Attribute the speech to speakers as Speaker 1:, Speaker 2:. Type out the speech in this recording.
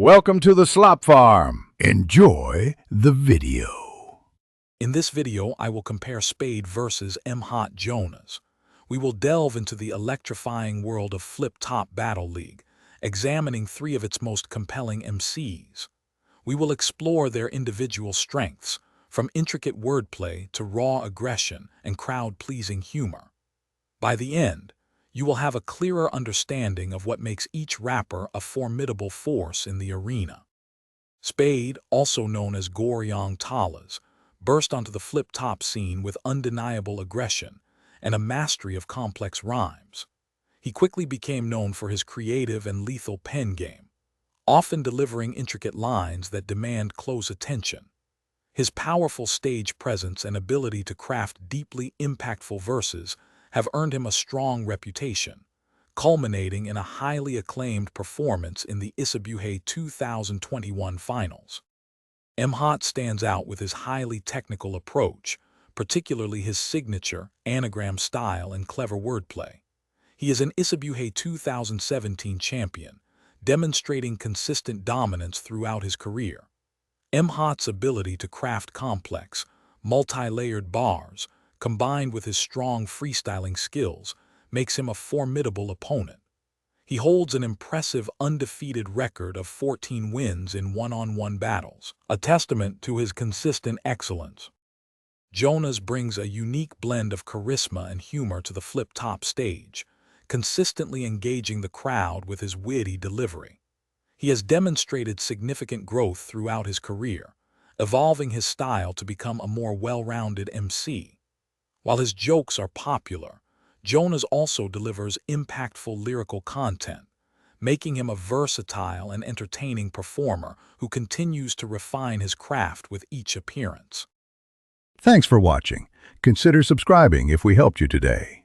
Speaker 1: Welcome to the Slop Farm. Enjoy the video.
Speaker 2: In this video, I will compare Spade versus Mhot Jonas. We will delve into the electrifying world of Flip-Top Battle League, examining three of its most compelling MCs. We will explore their individual strengths, from intricate wordplay to raw aggression and crowd-pleasing humor. By the end, you will have a clearer understanding of what makes each rapper a formidable force in the arena. Spade, also known as Goryong Talas, burst onto the flip-top scene with undeniable aggression and a mastery of complex rhymes. He quickly became known for his creative and lethal pen game, often delivering intricate lines that demand close attention. His powerful stage presence and ability to craft deeply impactful verses have earned him a strong reputation, culminating in a highly acclaimed performance in the Isabuhe 2021 finals. Mhot stands out with his highly technical approach, particularly his signature anagram style and clever wordplay. He is an Isabuhe 2017 champion, demonstrating consistent dominance throughout his career. Mhot's ability to craft complex, multi-layered bars, combined with his strong freestyling skills, makes him a formidable opponent. He holds an impressive undefeated record of 14 wins in one-on-one battles, a testament to his consistent excellence. Jonas brings a unique blend of charisma and humor to the flip-top stage, consistently engaging the crowd with his witty delivery. He has demonstrated significant growth throughout his career, evolving his style to become a more well-rounded MC. While his jokes are popular, Jonas also delivers impactful lyrical content, making him a versatile and entertaining performer who continues to refine his craft with each appearance.
Speaker 1: Thanks for watching. Consider subscribing if we helped you today.